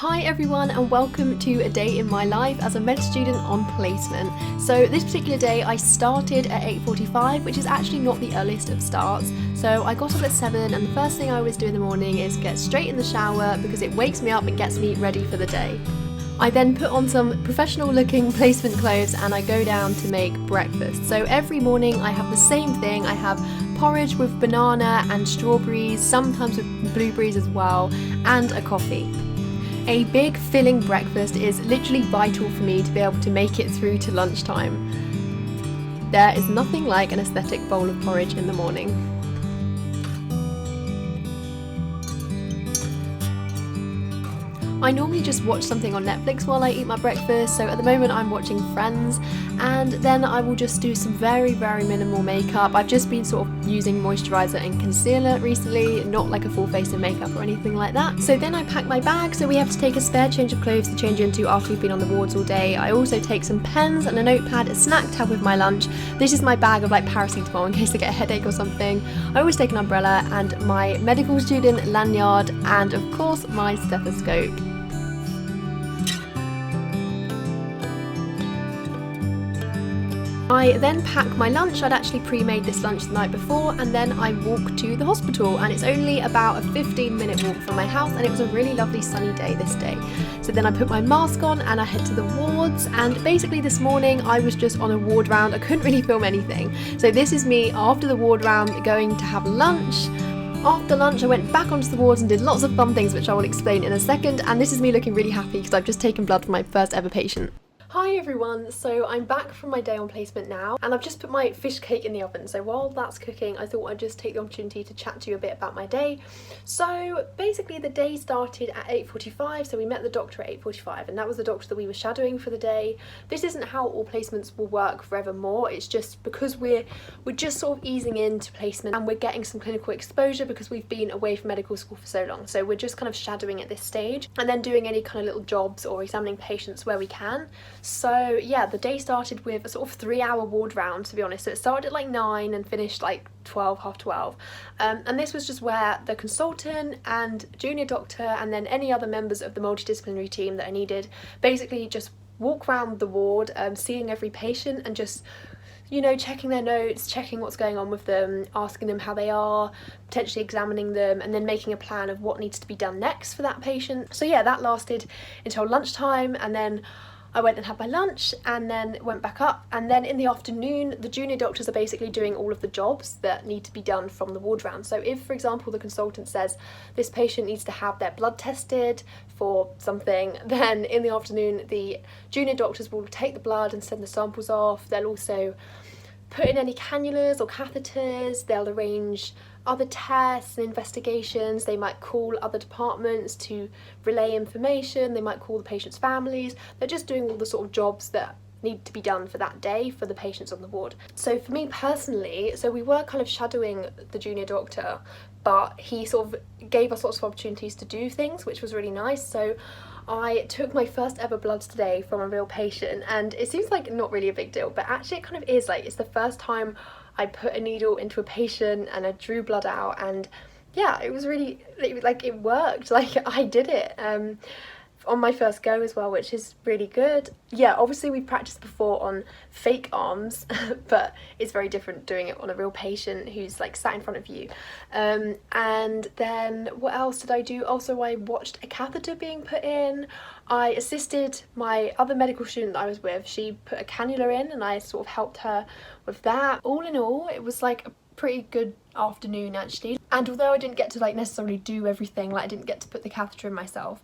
Hi everyone and welcome to a day in my life as a med student on placement. So this particular day I started at 8:45, which is actually not the earliest of starts. So I got up at 7 and the first thing I always do in the morning is get straight in the shower because it wakes me up and gets me ready for the day. I then put on some professional looking placement clothes and I go down to make breakfast. So every morning I have the same thing. I have porridge with banana and strawberries, sometimes with blueberries as well, and a coffee. A big filling breakfast is literally vital for me to be able to make it through to lunchtime. There is nothing like an aesthetic bowl of porridge in the morning. I normally just watch something on Netflix while I eat my breakfast, so at the moment I'm watching Friends, and then I will just do some very minimal makeup. I've just been sort of using moisturiser and concealer recently, not like a full face of makeup or anything like that. So then I pack my bag, so we have to take a spare change of clothes to change into after we've been on the wards all day. I also take some pens and a notepad, a snack to have with my lunch. This is my bag of like paracetamol in case I get a headache or something. I always take an umbrella and my medical student lanyard and of course my stethoscope. I then pack my lunch. I'd actually pre-made this lunch the night before, and then I walk to the hospital, and it's only about a 15-minute walk from my house, and it was a really lovely sunny day this day. So then I put my mask on and I head to the wards, and basically this morning I was just on a ward round. I couldn't really film anything. So this is me after the ward round going to have lunch. After lunch I went back onto the wards and did lots of fun things which I will explain in a second, and this is me looking really happy because I've just taken blood from my first ever patient. Hi everyone, so I'm back from my day on placement now and I've just put my fish cake in the oven, so while that's cooking I thought I'd just take the opportunity to chat to you a bit about my day. So basically the day started at 8:45, so we met the doctor at 8:45 and that was the doctor that we were shadowing for the day. This isn't how all placements will work forevermore, it's just because we're just sort of easing into placement and we're getting some clinical exposure because we've been away from medical school for so long, so we're just kind of shadowing at this stage and then doing any kind of little jobs or examining patients where we can. So yeah, the day started with a sort of 3-hour ward round, to be honest. So it started at like 9 and finished like 12, half 12. And this was just where the consultant and junior doctor and then any other members of the multidisciplinary team that I needed basically just walk around the ward, seeing every patient and just, you know, checking their notes, checking what's going on with them, asking them how they are, potentially examining them, and then making a plan of what needs to be done next for that patient. So yeah, that lasted until lunchtime, and then I went and had my lunch and then went back up, and then in the afternoon the junior doctors are basically doing all of the jobs that need to be done from the ward round. So if, for example, the consultant says this patient needs to have their blood tested for something, then in the afternoon the junior doctors will take the blood and send the samples off. They'll also put in any cannulas or catheters, they'll arrange other tests and investigations, they might call other departments to relay information, they might call the patient's families. They're just doing all the sort of jobs that need to be done for that day for the patients on the ward. So for me personally, so we were kind of shadowing the junior doctor, but he sort of gave us lots of opportunities to do things, which was really nice. So I took my first ever bloods today from a real patient, and it seems like not really a big deal, but actually it kind of is. Like, it's the first time I put a needle into a patient and I drew blood out, and yeah, it was really, it worked. Like, I did it on my first go as well, which is really good. Yeah, obviously we practiced before on fake arms, but it's very different doing it on a real patient who's like sat in front of you. And then what else did I do? Also, I watched a catheter being put in. I assisted my other medical student that I was with. She put a cannula in and I sort of helped her with that. All in all, it was like a pretty good afternoon actually. And although I didn't get to like necessarily do everything, like I didn't get to put the catheter in myself,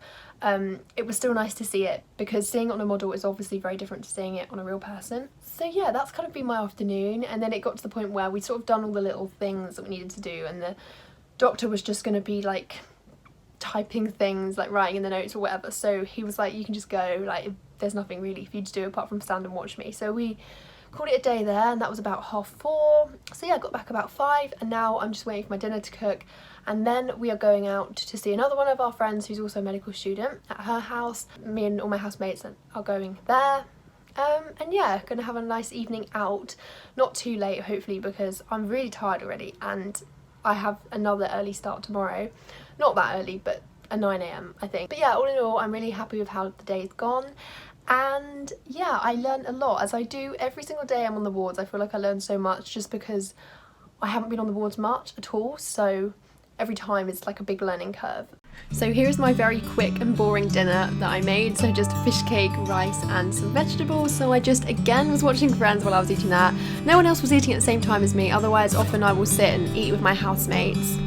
it was still nice to see it, because seeing it on a model is obviously very different to seeing it on a real person. So yeah, that's kind of been my afternoon, and then it got to the point where we'd sort of done all the little things that we needed to do, and the doctor was just going to be like typing things, like writing in the notes or whatever. So he was like, you can just go, like there's nothing really for you to do apart from stand and watch me. So we called it a day there, and that was about 4:30. So yeah, I got back about 5, and now I'm just waiting for my dinner to cook, and then we are going out to see another one of our friends who's also a medical student at her house. Me and all my housemates are going there. And yeah, gonna have a nice evening out, not too late hopefully, because I'm really tired already and I have another early start tomorrow. Not that early, but a 9 a.m. I think. But yeah, all in all, I'm really happy with how the day's gone. And yeah, I learned a lot, as I do every single day I'm on the wards. I feel like I learn so much just because I haven't been on the wards much at all, so every time it's like a big learning curve. So here's my very quick and boring dinner that I made. So just fish cake, rice and some vegetables. So I just again was watching Friends while I was eating that. No one else was eating at the same time as me, otherwise often I will sit and eat with my housemates.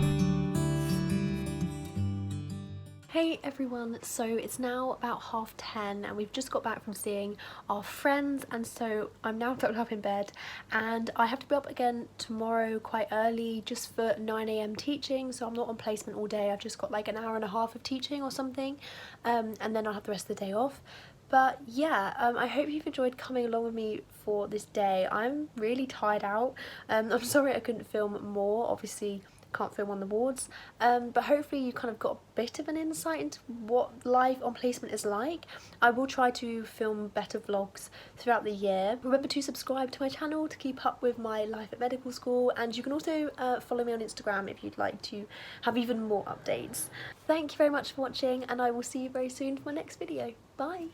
Hey everyone, so it's now about 10:30 and we've just got back from seeing our friends, and so I'm now tucked up in bed and I have to be up again tomorrow quite early just for 9 a.m. teaching, so I'm not on placement all day. I've just got like an hour and a half of teaching or something, and then I'll have the rest of the day off. But yeah, I hope you've enjoyed coming along with me for this day. I'm really tired out. I'm sorry I couldn't film more, obviously can't film on the wards, but hopefully you kind of got a bit of an insight into what life on placement is like. I will try to film better vlogs throughout the year. Remember to subscribe to my channel to keep up with my life at medical school, and you can also follow me on Instagram if you'd like to have even more updates. Thank you very much for watching, and I will see you very soon for my next video. Bye!